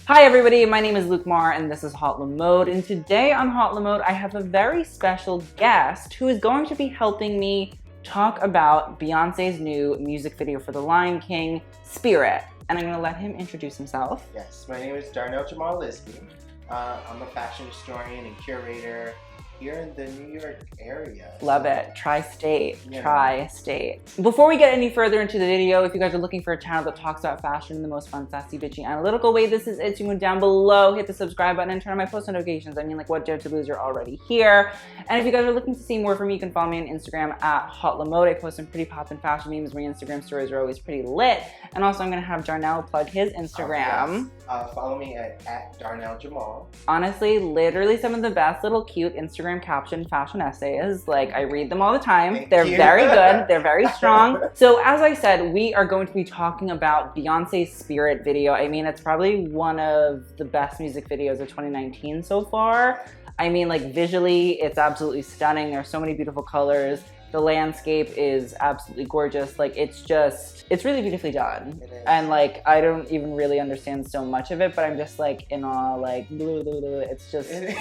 Hi everybody, my name is Luke Marr and this is Haute La Mode, and today on Haute La Mode I have a very special guest who is going to be helping me talk about Beyonce's new music video for The Lion King, Spirit. And I'm going to let him introduce himself. Yes, my name is Darnell Jamal Lisby. I'm a fashion historian and curator here in the New York area. Love it. Tri-state. Yeah. Tri-state. Before we get any further into the video, if you guys are looking for a channel that talks about fashion in the most fun, sassy, bitchy, analytical way, this is it. You can go down below, hit the subscribe button, and turn on my post notifications. I mean, like, what dare to lose? You're already here. And if you guys are looking to see more from me, you can follow me on Instagram at Haute La Mode. I post some pretty poppin' fashion memes. My Instagram stories are always pretty lit. And also, I'm going to have Darnell plug his Instagram. Yes. Follow me at Darnell Jamal. Honestly, literally some of the best little cute Instagram caption fashion essays. Like, I read them all the time. They're very good. They're very strong. So as I said, we are going to be talking about Beyonce's Spirit video. I mean, it's probably one of the best music videos of 2019 so far. I mean, like, visually, it's absolutely stunning. There's so many beautiful colors. The landscape is absolutely gorgeous. Like, it's really beautifully done. And like, I don't even really understand so much of it, but I'm just like in awe, like, blah, blah, blah. It's so good.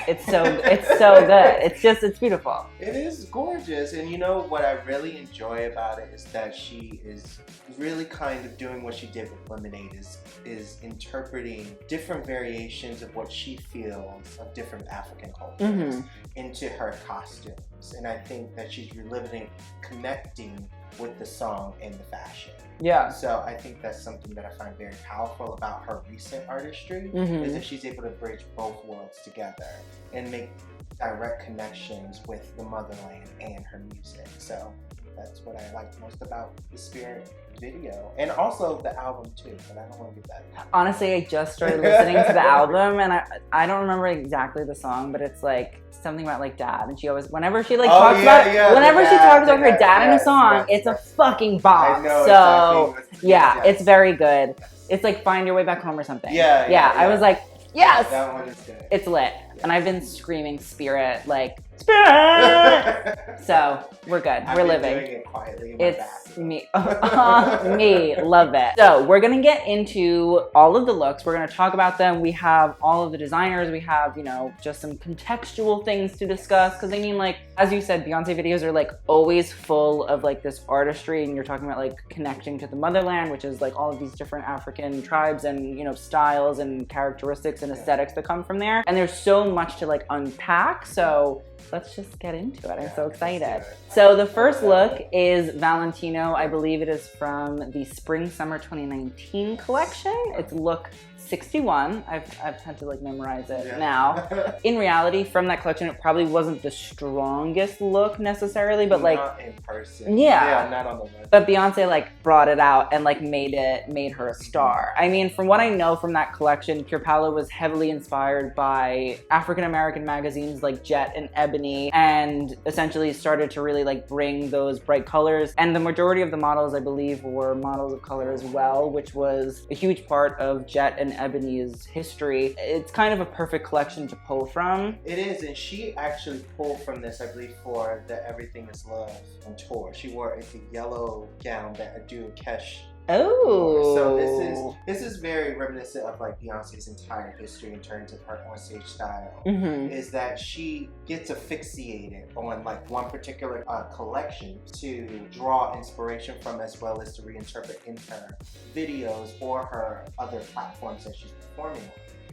It's beautiful. It is gorgeous. And you know what I really enjoy about it is that she is really kind of doing what she did with Lemonade, is interpreting different variations of what she feels of different African cultures into her costumes. And I think that she's reliving, connecting with the song and the fashion. Yeah. So I think that's something that I find very powerful about her recent artistry, is that she's able to bridge both worlds together and make direct connections with the motherland and her music. So that's what I like most about the Spirit video, and also the album too, but I don't want to give that. Honestly, I just started listening to the album, and I don't remember exactly the song, but it's like something about like dad, and she always, whenever she like talks about her dad in a song, it's a fucking bomb. So exactly yeah, it's very good. It's like Find Your Way Back Home or something. Yeah. I was like, yes, that one is good. It's lit, and I've been screaming Spirit, like Spirit. So we're good. We're living. Doing it quietly in my bathroom. Me. Me. Love it. So we're gonna get into all of the looks. We're gonna talk about them. We have all of the designers. We have, you know, just some contextual things to discuss. Because I mean, like, as you said, Beyonce videos are like always full of like this artistry, and you're talking about like connecting to the motherland, which is like all of these different African tribes and, you know, styles and characteristics and aesthetics that come from there. And there's so much to like unpack. So let's just get into it. I'm so excited. So the first look is Valentino. I believe it is from the Spring Summer 2019 collection. It's look 61. I've had to like memorize it now. In reality, from that collection, it probably wasn't the strongest look necessarily, but like not in person. Yeah, not on the web. But Beyonce like brought it out and like made her a star. I mean, from what I know from that collection, Pure Palo was heavily inspired by African American magazines like Jet and Ebony, and essentially started to really like bring those bright colors. And the majority of the models, I believe, were models of color as well, which was a huge part of Jet and Ebony's history. It's kind of a perfect collection to pull from. It is, and she actually pulled from this, I believe, for the Everything Is Love on tour. She wore a gown that Adu Kesh. Oh, so this is very reminiscent of like Beyonce's entire history in terms of her onstage style. Is that she gets asphyxiated on like one particular collection to draw inspiration from, as well as to reinterpret in her videos or her other platforms that she's performing on.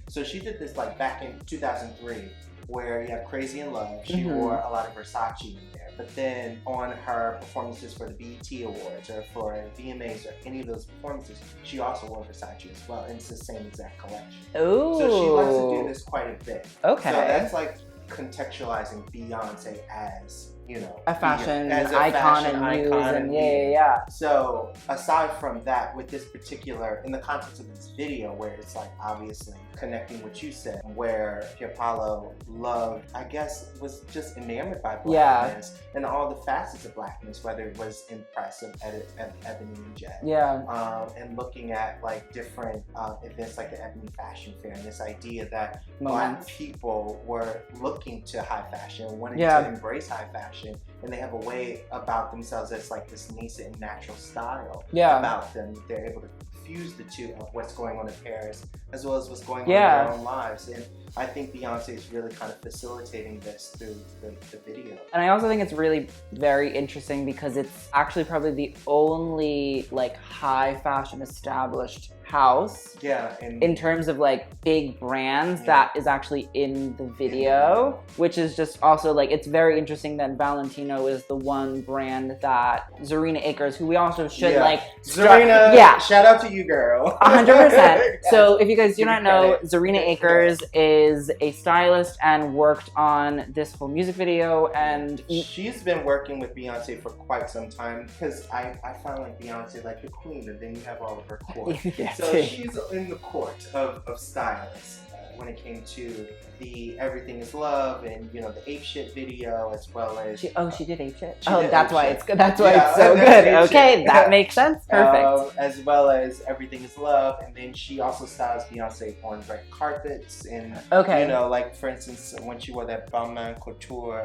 So she did this like back in 2003, where you have Crazy in Love. She wore a lot of Versace in there. But then on her performances for the BET Awards or for VMAs or any of those performances, she also wore Versace as well. And it's the same exact collection. Oh. So she likes to do this quite a bit. Okay. So that's like contextualizing Beyonce as, you know, a fashion icon and muse, and yeah. So aside from that, with this particular, in the context of this video, where it's like obviously connecting what you said, where Pure Palo loved, I guess, was just enamored by blackness and all the facets of blackness, whether it was in press of Ebony and Jet, and looking at like different events like the Ebony Fashion Fair, and this idea that Black people were looking to high fashion, wanting to embrace high fashion, and they have a way about themselves that's like this nascent and natural style about them. They're able to fuse the two of what's going on in Paris as well as what's going on in their own lives. And I think Beyonce is really kind of facilitating this through the video. And I also think it's really very interesting because it's actually probably the only like high fashion established house in terms of like big brands that is actually in the video, which is just also like, it's very interesting that Valentino is the one brand that Zarina Akers, who we also should like Zarina, shout out to you, girl. 100%. So if you guys do not know, Zarina Akers is a stylist and worked on this whole music video, and she's been working with Beyonce for quite some time because I found like Beyonce like the queen, and then you have all of her court. So she's in the court of stylists when it came to the Everything Is Love and the Ape Shit video, as well as she did Ape Shit. That's why it's good. That's why it's so good. Okay, that makes sense. Perfect. As well as Everything Is Love, and then she also styles Beyonce on red carpets and like for instance when she wore that Bamako Couture.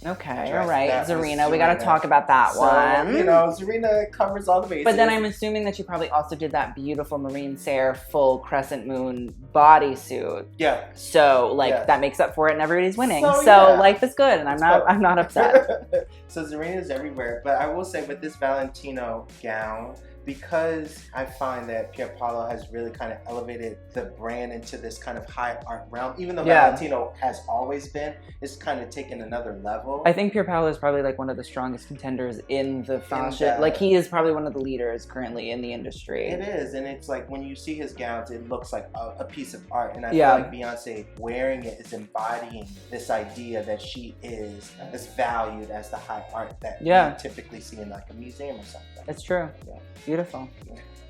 Okay, all right, Zarina. We got to talk about that one. Zarina covers all the bases. But then I'm assuming that she probably also did that beautiful Marine Serre full crescent moon bodysuit. Yeah. So like that makes up for it, and everybody's winning. So life is good, and I'm not upset. So Zarina's everywhere, but I will say with this Valentino gown, because I find that Pier Paolo has really kind of elevated the brand into this kind of high art realm, even though Valentino has always been, it's kind of taken another level. I think Pier Paolo is probably like one of the strongest contenders in the fashion. Like he is probably one of the leaders currently in the industry. It is, and it's like when you see his gowns, it looks like a piece of art, and I feel like Beyonce wearing it is embodying this idea that she is as valued as the high art that you typically see in like a museum or something. It's true. Beautiful.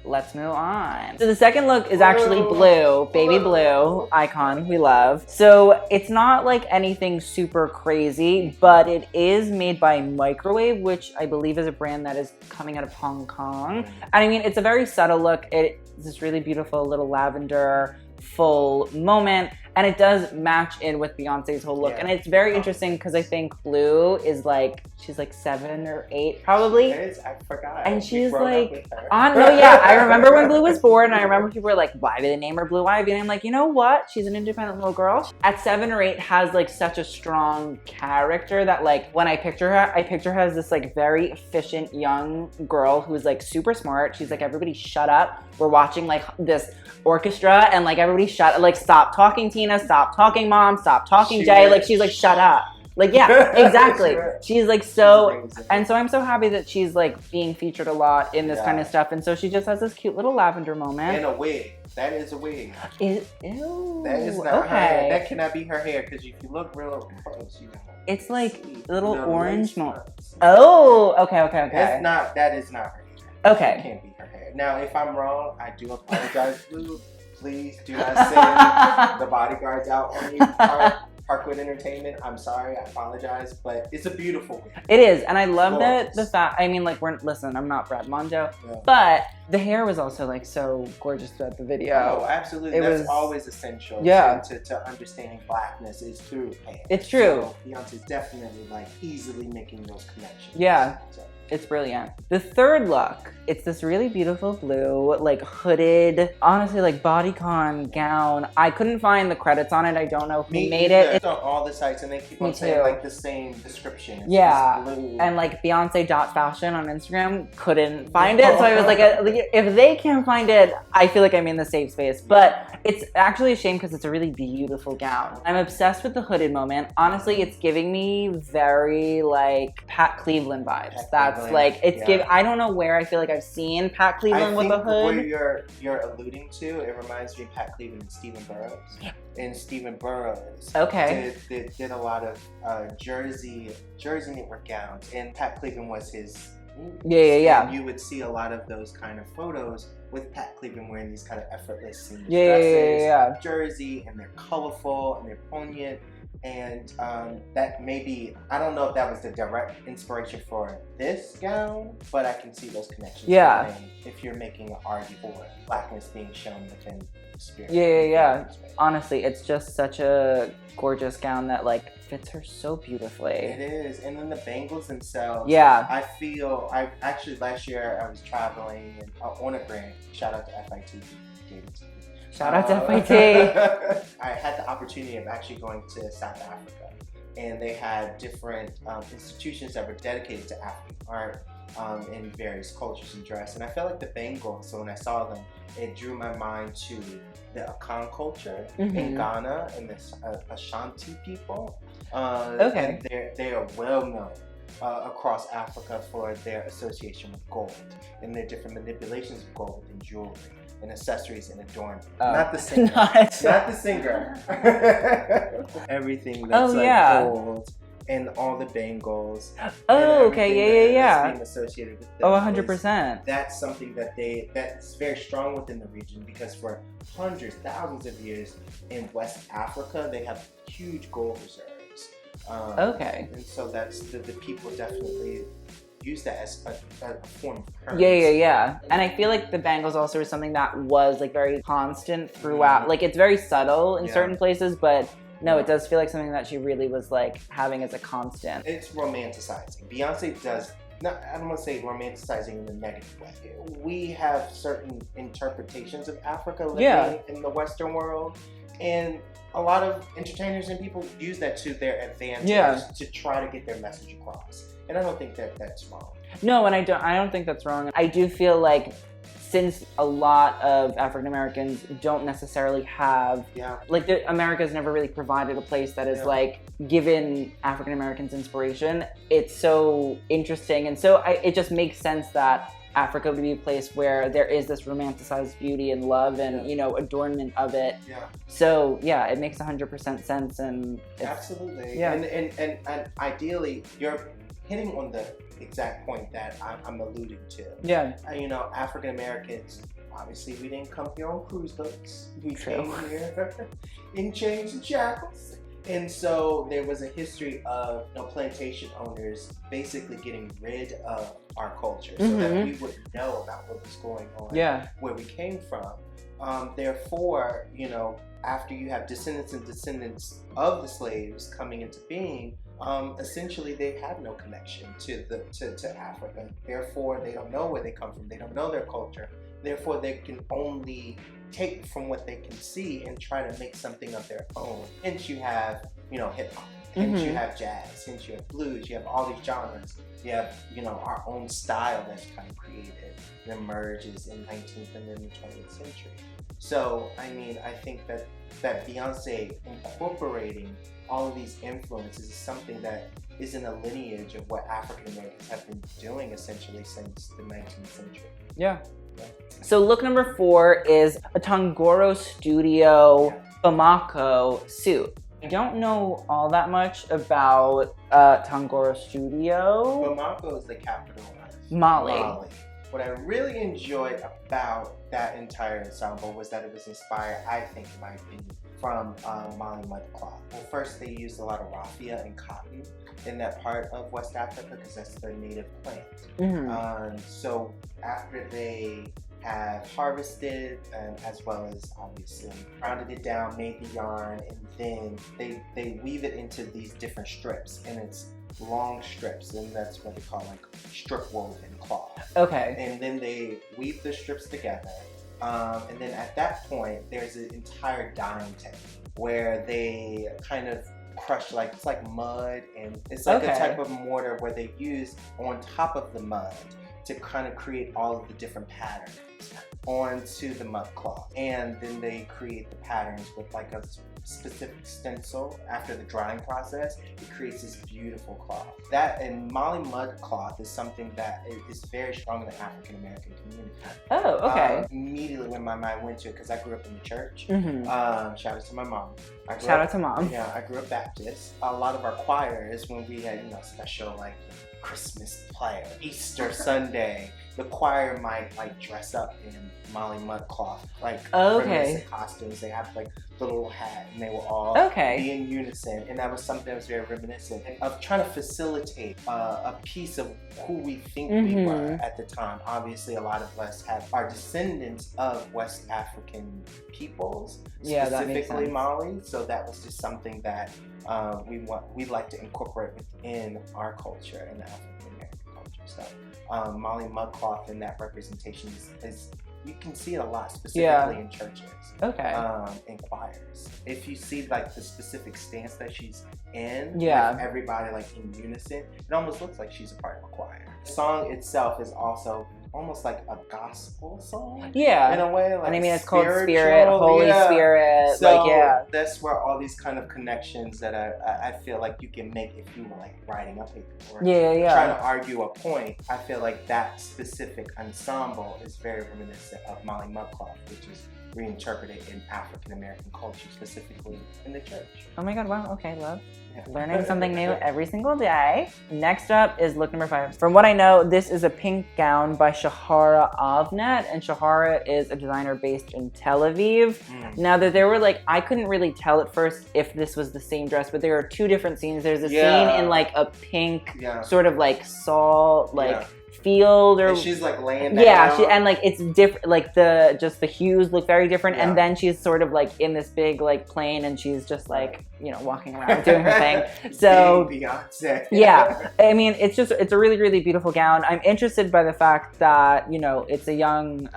Let's move on. So the second look is actually blue, baby blue, icon, we love. So it's not like anything super crazy, but it is made by Microwave, which I believe is a brand that is coming out of Hong Kong. And I mean, it's a very subtle look. It's this really beautiful little lavender full moment, and it does match in with Beyonce's whole look. And it's very interesting because I think Blue is like, she's like 7 or 8 probably. She is? I forgot. And she's like, I remember when Blue was born, and I remember people were like, why did they name her Blue Ivy? And I'm like, you know what? She's an independent little girl. At 7 or 8 has like such a strong character that like when I picture her as this like very efficient young girl who's like super smart. She's like, everybody shut up. We're watching like this orchestra, and like everybody stop talking Tina, stop talking Mom, stop talking Jay. Like she's like, shut up. Like, yeah, exactly. She's like so, and so I'm so happy that she's like being featured a lot in this kind of stuff. And so she just has this cute little lavender moment. And a wig. That is a wig. Ew. That is not her hair. That cannot be her hair, because if you look real close, you know. It's like little orange moment. Oh, okay. That is not her hair. Okay. That can't be her hair. Now, if I'm wrong, I do apologize, Blue. Please do not send the bodyguards out on you. Parkwood Entertainment, I'm sorry, I apologize, but it's a beautiful wig. It is, and I love that the fact, I mean, like, listen, I'm not Brad Mondo, but the hair was also like so gorgeous throughout the video. Oh, absolutely. That's always essential to understanding blackness is through hair. It's true. So Beyonce's definitely like easily making those connections. Yeah. So. It's brilliant. The third look, it's this really beautiful blue, like hooded, honestly like bodycon gown. I couldn't find the credits on it. I don't know who made it. It's on all the sites, and they keep on saying like the same description. It's blue. And like Beyonce.fashion on Instagram couldn't find it. So I was like, if they can't find it, I feel like I'm in the safe space. But it's actually a shame because it's a really beautiful gown. I'm obsessed with the hooded moment. Honestly, it's giving me very like Pat Cleveland vibes. Like it's I don't know where I feel like I've seen Pat Cleveland with a hood. Where you're alluding to, it reminds me of Pat Cleveland and Stephen Burrows. And Stephen Burrows did a lot of Jersey knitwear gowns, and Pat Cleveland was his. And you would see a lot of those kind of photos with Pat Cleveland wearing these kind of effortless dresses, Jersey, and they're colorful and they're poignant. And that maybe, I don't know if that was the direct inspiration for this gown, but I can see those connections. Yeah. If you're making an argument for blackness being shown within the spirit. Yeah. Honestly, it's just such a gorgeous gown that like fits her so beautifully. It is. And then the bangles themselves. Yeah. I feel, last year I was traveling and, on a grant. Shout out to FIT. Gave it to me. Shout out to FIT. I had the opportunity of actually going to South Africa, and they had different institutions that were dedicated to African art in various cultures and dress. And I felt like the bangles, so when I saw them, it drew my mind to the Akan culture in Ghana and the Ashanti people. Okay. And they are well known across Africa for their association with gold and their different manipulations of gold in jewelry and accessories and adornment. Not the singer. Not the singer. Everything that's gold and all the bangles. Oh, okay, yeah. Being associated with them. Oh, 100%. That's something that's very strong within the region, because for hundreds, thousands of years in West Africa, they have huge gold reserves. Okay. And so that's the people definitely use that as a form of currency. Yeah. And I feel like the bangles also is something that was like very constant throughout. Like, it's very subtle in certain places, but no, it does feel like something that she really was like having as a constant. It's romanticizing. Beyonce does not, I don't want to say romanticizing in a negative way. We have certain interpretations of Africa living in the Western world, and a lot of entertainers and people use that to their advantage to try to get their message across. And I don't think that's wrong. No, and I don't think that's wrong. I do feel like, since a lot of African Americans don't necessarily have, like, America's never really provided a place that is like given African Americans inspiration. It's so interesting, and so it just makes sense that Africa would be a place where there is this romanticized beauty and love and adornment of it. So it makes 100% sense, and absolutely. And ideally, you're hitting on the exact point that I'm alluding to. African Americans, obviously, we didn't come here on cruise boats. We came here in chains and shackles. And so there was a history of plantation owners basically getting rid of our culture so that we wouldn't know about what was going on, where we came from. Therefore, after you have descendants and descendants of the slaves coming into being, essentially they have no connection to Africa. Therefore, they don't know where they come from. They don't know their culture. Therefore, they can only take from what they can see and try to make something of their own. Hence, you have, hip hop. Hence, you have jazz. Hence, you have blues. You have all these genres. You have, our own style that's kind of created and emerges in 19th and then the 20th century. So, I think that Beyonce incorporating all of these influences is something that is in a lineage of what African Americans have been doing essentially since the 19th century. So look number 4 is a Tongoro Studio Bamako suit. I don't know all that much about Tongoro Studio. Bamako is the capital of Mali. What I really enjoyed about that entire ensemble was that it was inspired, I think, in my opinion, from Mali mud cloth. Well, first they used a lot of raffia and cotton in that part of West Africa because that's their native plant. So after they have harvested and as well as obviously rounded it down, made the yarn, and then they weave it into these different strips, and it's long strips, and that's what they call like strip woven cloth. And then they weave the strips together, and then at that point there's an entire dyeing technique where they kind of crush, like it's like mud, and it's like a type of mortar where they use on top of the mud to kind of create all of the different patterns onto the mud cloth, and then they create the patterns with like a specific stencil. After the drying process, it creates this beautiful cloth. That and Mali mud cloth is something that is very strong in the African American community. Immediately when my mind went to it, because I grew up in the church. Shout out to my mom. Shout out to mom. Yeah, I grew up Baptist. A lot of our choirs, when we had special like Christmas play, Easter Sunday, the choir might like dress up in Molly Mudcloth, like reminiscent costumes. They have like the little hat, and they will all be in unison. And that was something that was very reminiscent of trying to facilitate a piece of who we think we were at the time. Obviously, a lot of us are descendants of West African peoples, specifically Mali. So that was just something that we'd like to incorporate within our culture and the African American culture. So Molly Mudcloth in that representation is you can see it a lot, specifically in churches, in choirs. If you see like the specific stance that she's in, with everybody like in unison, it almost looks like she's a part of a choir. The song itself is also almost like a gospel song, in a way. Like, and I mean, it's called Spirit, Holy Spirit. So that's where all these kind of connections that I feel like you can make if you were like writing a paper or trying to argue a point. I feel like that specific ensemble is very reminiscent of Molly Mudcloth, which is reinterpreted in African American culture, specifically in the church. Oh my God! Wow. Okay, love. Learning something new every single day. Next up is look number 5. From what I know, this is a pink gown by Shahar Avnet, and Shahar is a designer based in Tel Aviv. Now that there were like, I couldn't really tell at first if this was the same dress, but there are 2 different scenes. There's a scene in like a pink sort of like salt, like field, or and she's like laying down. And like it's different, like the hues look very different, and then she's sort of like in this big like plane, and she's just like walking around doing her thing. So Beyonce. I mean, it's a really, really beautiful gown. I'm interested by the fact that it's a young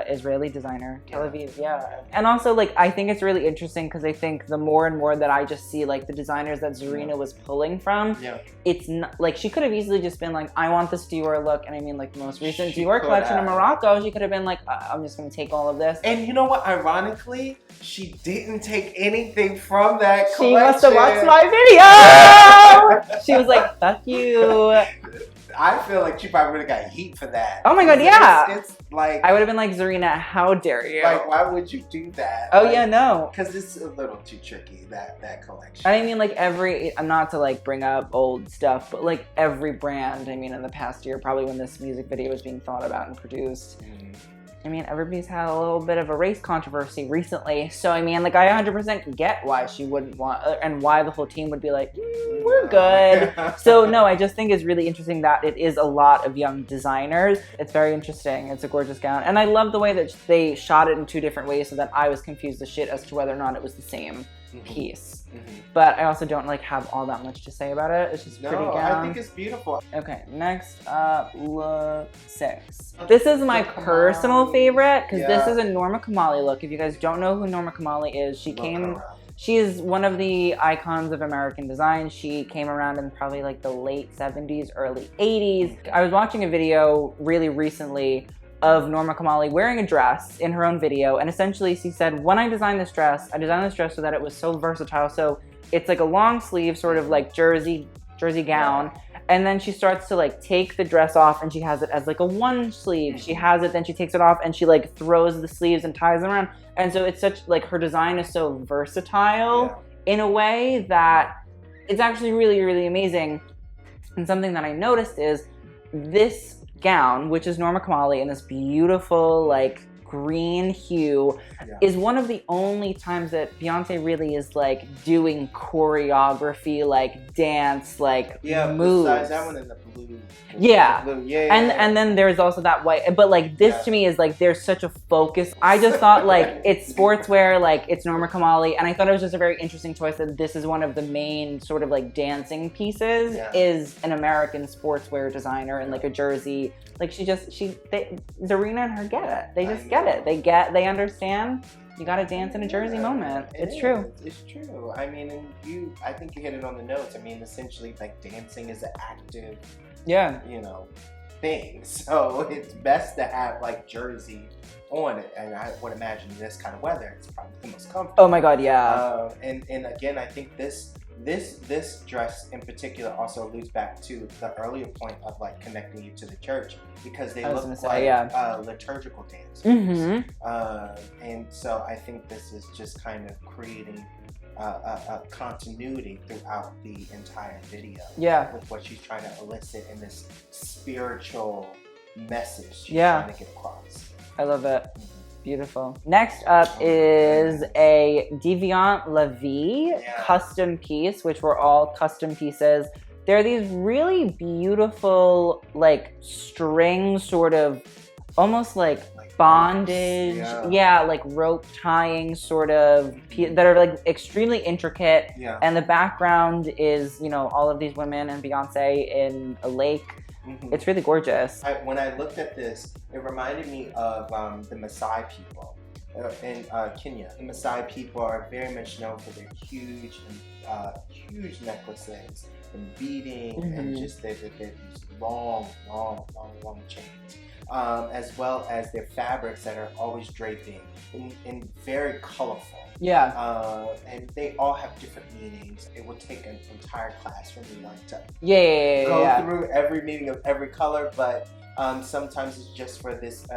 Israeli designer, Tel Aviv, and also like I think it's really interesting because I think the more and more that I just see like the designers that Zarina was pulling from, it's not like she could have easily just been like, I want this Dior look. And I mean, like the most recent Dior collection in Morocco, she could have been like, I'm just going to take all of this. And you know what? Ironically, she didn't take anything from that collection. She must have watched my video. She was like, fuck you. I feel like she probably would have got heat for that. Oh my God, yeah. It's like, I would have been like, Zarina, how dare you? Like, why would you do that? Oh, like, no. Because it's a little too tricky, that collection. I mean, like not to like bring up old stuff, but like every brand, I mean, in the past year, probably when this music video was being thought about and produced, I mean, everybody's had a little bit of a race controversy recently. So, I mean, like, I 100% get why she wouldn't want, and why the whole team would be like, we're good. So, no, I just think it's really interesting that it is a lot of young designers. It's very interesting. It's a gorgeous gown. And I love the way that they shot it in 2 different ways so that I was confused as shit as to whether or not it was the same piece. But I also don't like have all that much to say about it. It's just pretty gown. I think it's beautiful. Okay, next up, look 6. This is my personal favorite because this is a Norma Kamali look. If you guys don't know who Norma Kamali is, she's one of the icons of American design. She came around in probably like the late 70s, early 80s. I was watching a video really recently of Norma Kamali wearing a dress in her own video, and essentially she said, when I designed this dress so that it was so versatile. So it's like a long sleeve sort of like jersey gown, and then she starts to like take the dress off, and she has it as like a 1 sleeve. She has it, then she takes it off, and she like throws the sleeves and ties them around. And so it's such like, her design is so versatile in a way that it's actually really, really amazing. And something that I noticed is this gown, which is Norma Kamali in this beautiful like green hue, is one of the only times that Beyonce really is like doing choreography, like dance, like moves. Besides that one in the blue. And then there's also that white, but like this to me is like, there's such a focus. I just thought like it's sportswear, like it's Norma Kamali, and I thought it was just a very interesting choice that this is one of the main sort of like dancing pieces is an American sportswear designer in like a jersey. Like Zarina and her get it. They just get it. They understand. You gotta dance in a jersey moment. It's true. It's true. I mean, and I think you hit it on the nose. I mean, essentially, like dancing is an active, thing. So it's best to have like jersey on it. And I would imagine in this kind of weather, it's probably the most comfortable. Oh my God, yeah. And again, I think this dress in particular also alludes back to the earlier point of like connecting you to the church, because they look like liturgical dancers. And so I think this is just kind of creating a continuity throughout the entire video with what she's trying to elicit in this spiritual message she's Yeah. trying to get across. I love it. Beautiful. Next up is a Deviant La Vie custom piece, which were all custom pieces. They're these really beautiful, like string sort of, almost like bondage, like rope tying sort of, that are like extremely intricate. Yeah. And the background is, you know, all of these women and Beyonce in a lake. It's really gorgeous. When I looked at this, it reminded me of the Massai People in Kenya. The Massai People are very much known for their huge necklaces and beading, and just these long chains. As well as their fabrics that are always draping and very colorful. Yeah. And they all have different meanings. It would take an entire class for me like to go through every meaning of every color, but sometimes it's just for this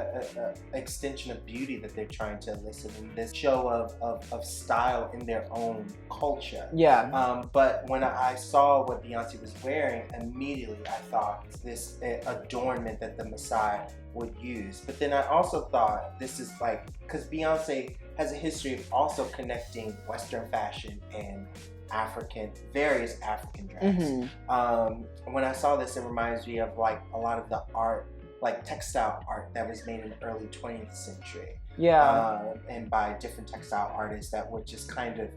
extension of beauty that they're trying to elicit in this show of style in their own culture. Yeah. But when I saw what Beyonce was wearing, immediately I thought this adornment that the Maasai would use. But then I also thought this is like, because Beyonce has a history of also connecting Western fashion and various African dress. When I saw this, it reminds me of like a lot of the art, like textile art that was made in the early 20th century. And by different textile artists that would just kind of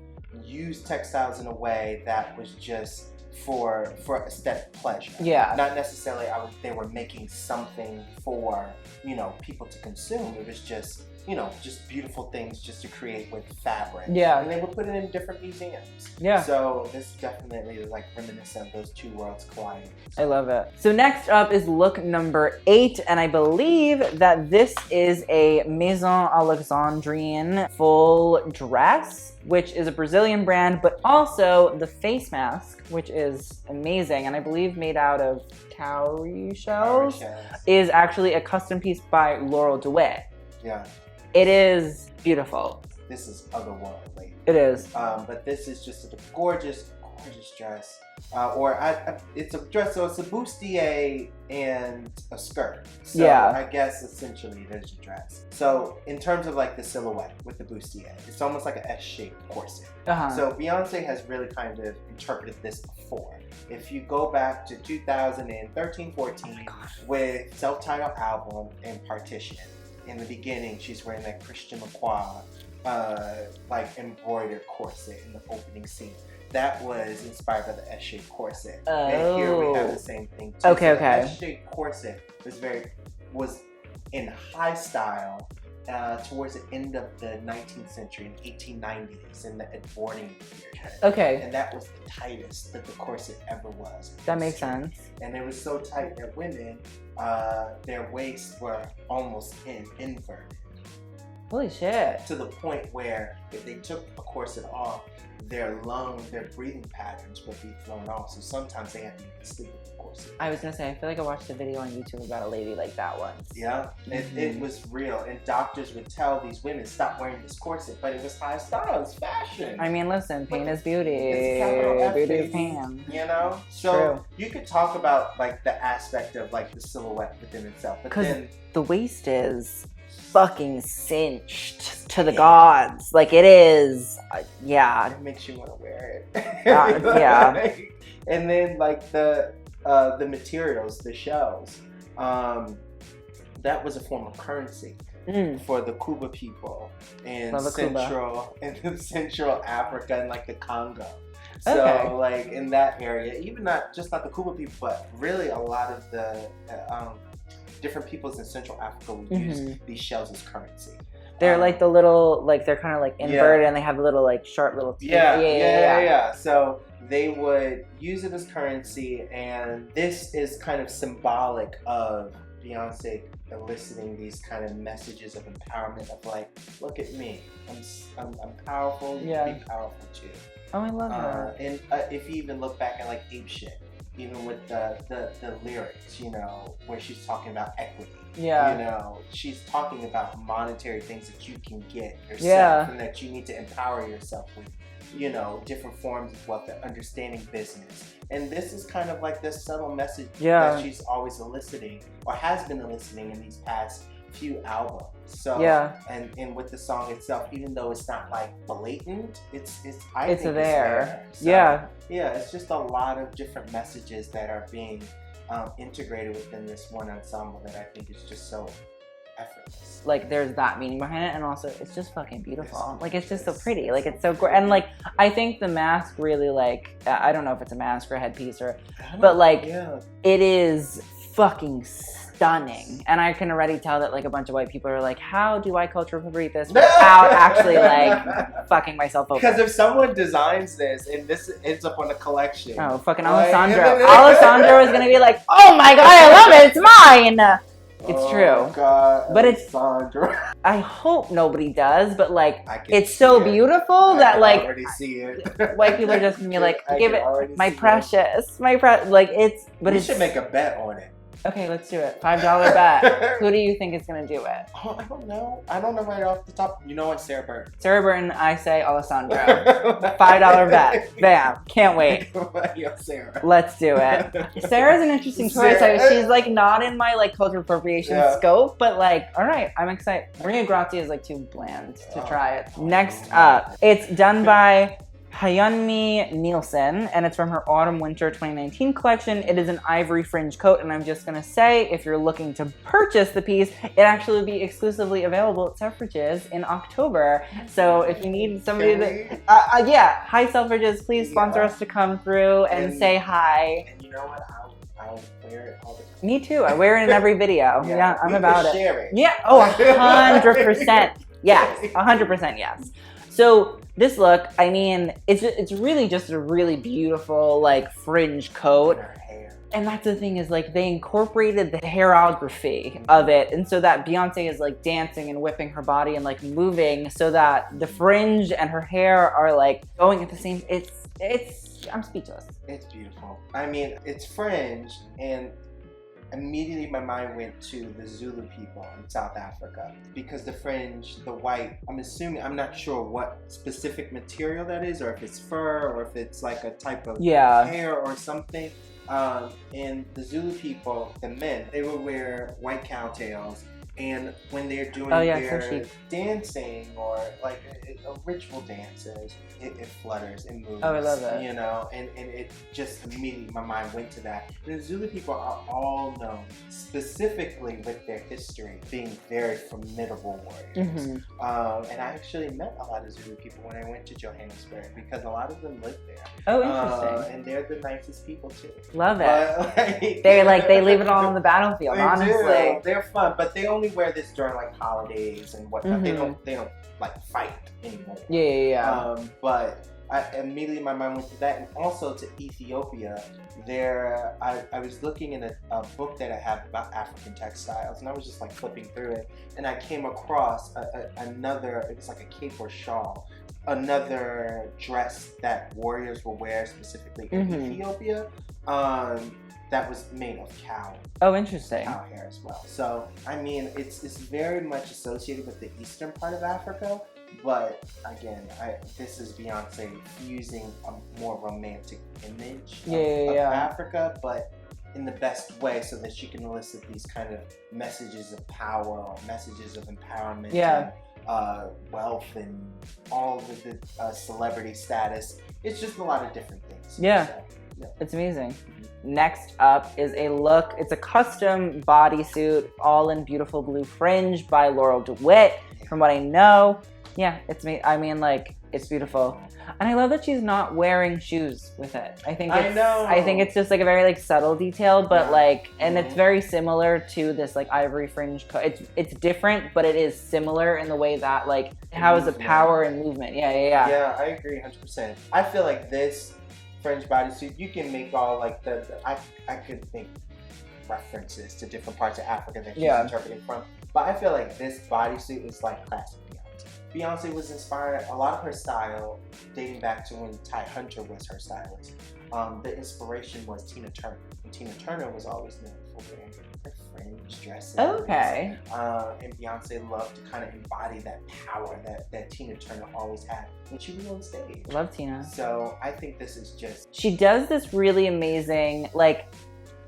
use textiles in a way that was just for aesthetic pleasure. Not necessarily they were making something for, you know, people to consume. It was just, you know, just beautiful things just to create with fabric. And they would put it in different museums. So this definitely is like reminiscent of those two worlds colliding. I love it. So next up is look number 8, and I believe that this is a Maison Alexandrine full dress, which is a Brazilian brand, but also the face mask, which is amazing, and I believe made out of cowrie shells, is actually a custom piece by Laurel DeWitt. It is beautiful. This is otherworldly. It is. But this is just a gorgeous dress. It's a dress, so it's a bustier and a skirt. So I guess essentially it is a dress. So in terms of like the silhouette with the bustier, it's almost like an S-shaped corset. So Beyonce has really kind of interpreted this before. If you go back to 2013-14 with self-titled album and Partition, in the beginning, she's wearing that Christian Lacroix, like embroidered corset in the opening scene. That was inspired by the S-shaped corset. And here we have the same thing too. So the S-shaped corset was in high style towards the end of the 19th century, in 1890s, in the Edwardian period. And that was the tightest that the corset ever was. That makes sense. And it was so tight that women, their waists were almost inverted. Holy shit. To the point where if they took a corset off, their breathing patterns would be thrown off. So sometimes they had to even sleep with the corset. I was gonna say, I feel like I watched a video on YouTube about a lady like that once. It was real. And doctors would tell these women, stop wearing this corset, but it was high style, it's fashion. I mean, listen, pain is beauty. Beauty is pain. You know? So you could talk about like the aspect of like the silhouette within itself. But then the waist is fucking cinched to the gods. Like it is, It makes you want to wear it. And then like the materials, the shells, that was a form of currency for the Kuba people in Central Africa and like the Congo. So like in that area, even not the Kuba people, but really a lot of the different peoples in Central Africa would use these shells as currency. They're like the little, like they're kind of like inverted and they have little like sharp little teeth. So they would use it as currency, and this is kind of symbolic of Beyonce eliciting these kind of messages of empowerment of like, look at me, I'm powerful, you can be powerful too. Oh, I love that. And if you even look back at like Ape Shit, even with the lyrics, you know, where she's talking about equity. You know, she's talking about monetary things that you can get yourself and that you need to empower yourself with you know, different forms of welfare, understanding business. And this is kind of like this subtle message that she's always eliciting, or has been eliciting in these past few albums. So and with the song itself, even though it's not like blatant, it's there. So, yeah, it's just a lot of different messages that are being integrated within this one ensemble that I think is just so effortless. Like there's that meaning behind it, and also it's just fucking beautiful. Like it's just so pretty. Like it's so great. And like I think the mask really, like, I don't know if it's a mask or a headpiece or, but like it is fucking stunning. And I can already tell that like a bunch of white people are like, how do I culture appropriate this without actually like fucking myself over? Because if someone designs this and this ends up on a collection, oh fucking Alessandro is gonna be like, oh my god, I love it, it's mine. It's true. God, but Alessandro. I hope nobody does, but like it's so beautiful that like I already see it. White people are just gonna be like, give it my precious, like it's. But we should make a bet on it. Okay, let's do it. $5 bet. Who do you think is gonna do it? Oh, I don't know. I don't know right off the top. You know what, Sarah Burton. Sarah Burton, I say Alessandro. $5 bet. Bam. Can't wait. Yo, Sarah. Let's do it. Sarah's an interesting choice. She's like not in my like culture appropriation scope, but like, all right, I'm excited. Maria Grazia is like too bland to try it. Next up, it's done by Hyun Nielsen, and it's from her Autumn-Winter 2019 collection. It is an ivory fringe coat, and I'm just gonna say, if you're looking to purchase the piece, it actually will be exclusively available at Selfridges in October. So if you need somebody hi Selfridges, please sponsor us to come through and say hi. And you know what? I'll wear it all the time. Me too. I wear it in every video. Yeah, I'm about it. Share it. Yeah. Oh, 100%. Yes. 100% yes. So this look, I mean, it's really just a really beautiful like fringe coat. And that's the thing is like they incorporated the hairography of it, and so that Beyonce is like dancing and whipping her body and like moving, so that the fringe and her hair are like going at the same. It's I'm speechless. It's beautiful. I mean, it's fringe, and immediately my mind went to the Zulu people in South Africa, because the fringe, the white, I'm not sure what specific material that is, or if it's fur, or if it's like a type of hair or something. And the Zulu people, the men, they would wear white cowtails, and when they're doing their dancing or like a ritual dances, it flutters and moves. Oh, I love that. You know, and it just immediately my mind went to that. And the Zulu people are all known specifically with their history being very formidable warriors. And I actually met a lot of Zulu people when I went to Johannesburg, because a lot of them live there. Oh, interesting. And they're the nicest people too. Love it. They leave it all on the battlefield. Honestly, they're fun, but they only wear this during like holidays and whatnot. They don't like fight anymore. But immediately my mind went to that, and also to Ethiopia. I was looking in a book that I have about African textiles, and I was just like flipping through it, and I came across another. It was like a cape or shawl, another dress that warriors will wear specifically in Ethiopia. That was made of cow. Oh, interesting. Cow hair as well. So, I mean, it's very much associated with the eastern part of Africa. But again, this is Beyonce fusing a more romantic image of Africa, but in the best way, so that she can elicit these kind of messages of power or messages of empowerment. And, wealth and all of the celebrity status. It's just a lot of different things. It's amazing. Next up is a look. It's a custom bodysuit, all in beautiful blue fringe by Laurel DeWitt. From what I know, it's me. I mean, like, it's beautiful, and I love that she's not wearing shoes with it. I think it's just like a very like subtle detail, but like, and it's very similar to this like ivory fringe coat. It's different, but it is similar in the way that like it has a power and movement. Yeah, I agree 100%. I feel like this fringe bodysuit, you can make all like I could make references to different parts of Africa that she's interpreting from, but I feel like this bodysuit is like classic Beyonce. Beyonce was inspired, a lot of her style dating back to when Ty Hunter was her stylist. The inspiration was Tina Turner, and Tina Turner was always known for her fringe dresses. Okay. And Beyonce loved to kind of embody that power that Tina Turner always had when she was on stage. Love Tina. So I think this is just... She does this really amazing, like,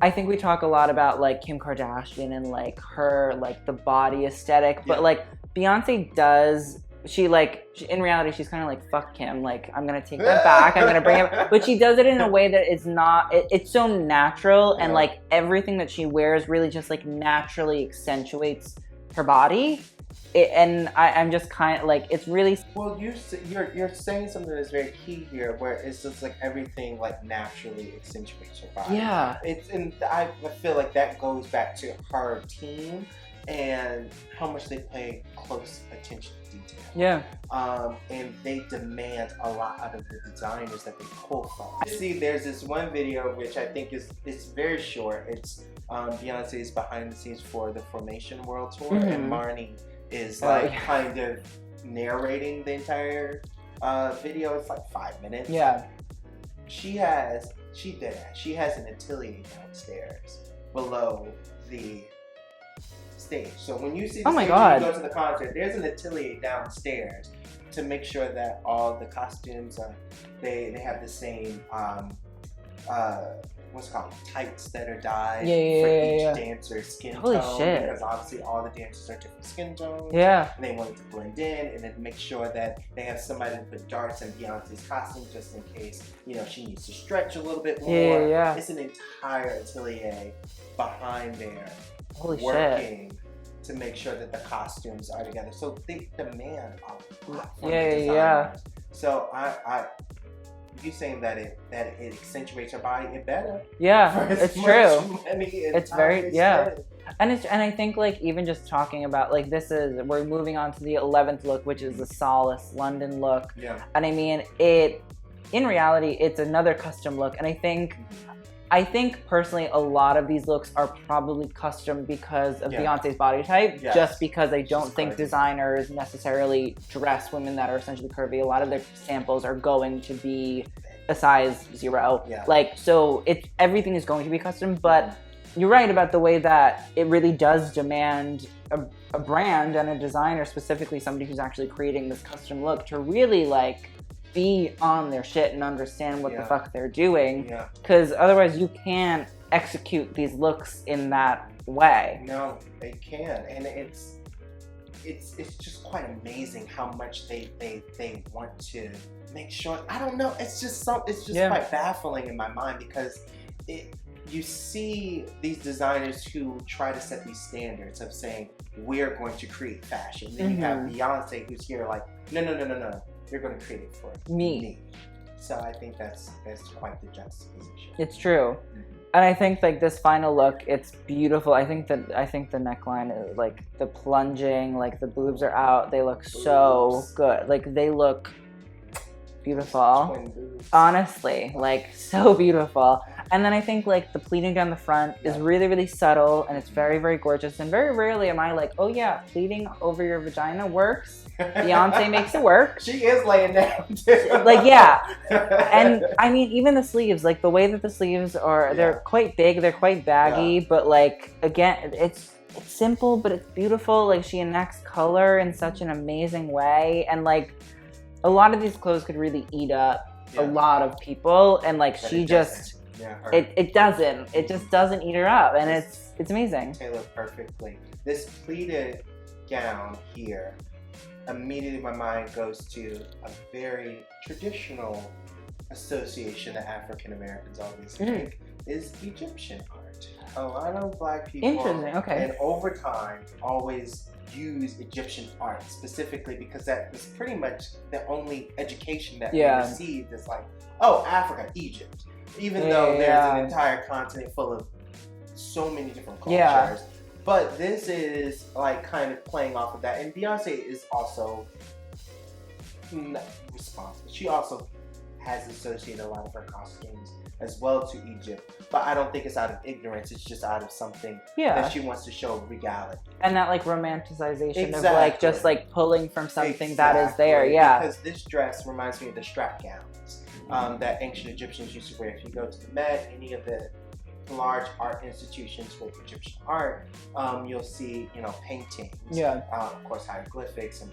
I think we talk a lot about like Kim Kardashian and like her, like the body aesthetic, but like Beyonce does, in reality, she's kind of like, fuck Kim, like, I'm gonna take that back, I'm gonna bring it, but she does it in a way that is not, it's so natural, and like everything that she wears really just like naturally accentuates her body. I'm just kind of like, it's really... Well, you're saying something that's very key here, where it's just like everything like naturally accentuates your body. Yeah. And I feel like that goes back to her team and how much they pay close attention to detail. Yeah. And they demand a lot out of the designers that they pull from. See, there's this one video which I think it's very short. It's Beyonce's behind the scenes for the Formation World Tour, and Marnie is like kind of narrating the entire video. It's like 5 minutes. Yeah. She has an atelier downstairs below the stage. So when you see the stage and you go to the concert, there's an atelier downstairs to make sure that all the costumes they have the same what's it called, tights that are dyed for each dancer's skin tone. Because obviously all the dancers are different skin tones. Yeah. And they want it to blend in, and then make sure that they have somebody to put darts in Beyonce's costume just in case, you know, she needs to stretch a little bit more. It's an entire atelier behind there working to make sure that the costumes are together. So they demand a lot from the designers. So you saying that it accentuates your body, it better. Yeah, it's true. It's very And I think like even just talking about like we're moving on to the 11th look, which is the Solace London look. Yeah. And I mean in reality it's another custom look, and I think personally a lot of these looks are probably custom because of Beyonce's body type, just because I don't think designers necessarily dress women that are essentially curvy. A lot of their samples are going to be a size 0. Like, so everything is going to be custom, but you're right about the way that it really does demand a brand and a designer, specifically somebody who's actually creating this custom look, to really like be on their shit and understand what the fuck they're doing, because otherwise you can't execute these looks in that way. No, they can't, and it's just quite amazing how much they want to make sure. I don't know. It's just quite baffling in my mind, because you see these designers who try to set these standards of saying we're going to create fashion. Then you have Beyonce who's here like no. You're going to create it for me. So I think that's quite the juxtaposition. It's true. And I think like this final look, it's beautiful. I think the neckline is like the plunging, like the boobs are out. They look so good. Like they look beautiful. Honestly, like so beautiful. And then I think like the pleating down the front is really, really subtle, and it's very, very gorgeous. And very rarely am I like, oh yeah, pleating over your vagina works. Beyonce makes it work. She is laying down too. Like, yeah. And I mean, even the sleeves, like the way that the sleeves are, they're quite big, they're quite baggy, but like, again, it's simple, but it's beautiful. Like she enacts color in such an amazing way. And like, a lot of these clothes could really eat up a lot of people. And like, but she just, it just doesn't eat her up. And it's amazing. Tailored perfectly. This pleated gown here, immediately my mind goes to a very traditional association that African Americans always make is Egyptian art. A lot of Black people and over time always use Egyptian art specifically because that was pretty much the only education that we received. Is like, oh, Africa, Egypt. Even though there's an entire continent full of so many different cultures. But this is like kind of playing off of that. And Beyonce is also responsible. She also has associated a lot of her costumes as well to Egypt. But I don't think it's out of ignorance. It's just out of something that she wants to show regality. And that like romanticization of like just like pulling from something that is there. Yeah. Because this dress reminds me of the strap gowns that ancient Egyptians used to wear. If you go to the Met, any of the large art institutions with Egyptian art, you'll see, you know, paintings, of course hieroglyphics and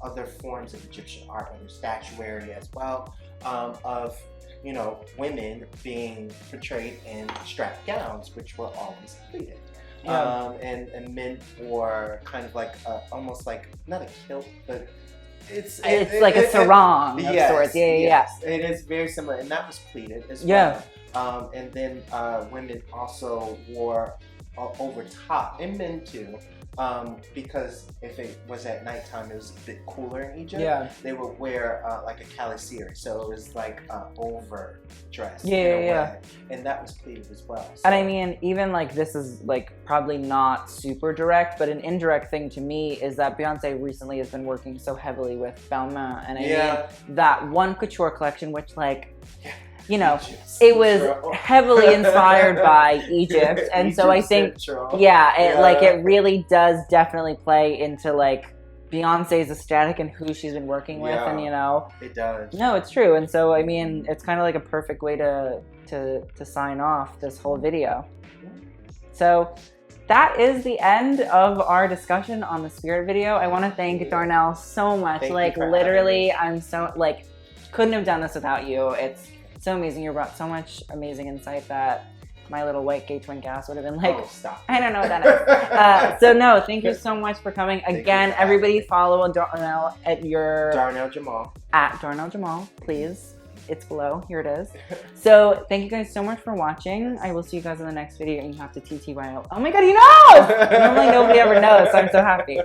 other forms of Egyptian art, whether statuary as well, of, you know, women being portrayed in strap gowns, which were always pleated. And men wore kind of like almost like, not a kilt, but it's like a sarong of sorts. Yes. It is very similar, and that was pleated as well. And then women also wore over top, and men too, because if it was at nighttime, it was a bit cooler in Egypt. They would wear like a calisiri, so it was like over dress. And that was pleated as well. So. And I mean, even like this is like probably not super direct, but an indirect thing to me is that Beyonce recently has been working so heavily with Balmain, and I mean that one couture collection, which like. You know, it was heavily inspired by Egypt, and so I think, like it really does definitely play into like Beyonce's aesthetic and who she's been working with, and you know, it does. No, it's true, and so I mean, it's kind of like a perfect way to sign off this whole video. So. That is the end of our discussion on the Spirit video. I want to thank Darnell so much. Like literally, I'm so like couldn't have done this without you. It's so amazing. You brought so much amazing insight that my little white gay twin gas would have been like, I don't know what that is. So no, thank you so much for coming. Again, everybody follow Darnell at your... Darnell Jamal. At Darnell Jamal, please. It's below. Here it is. So thank you guys so much for watching. I will see you guys in the next video, and you have to TTYL. Oh my god, he knows! Normally nobody ever knows, so I'm so happy.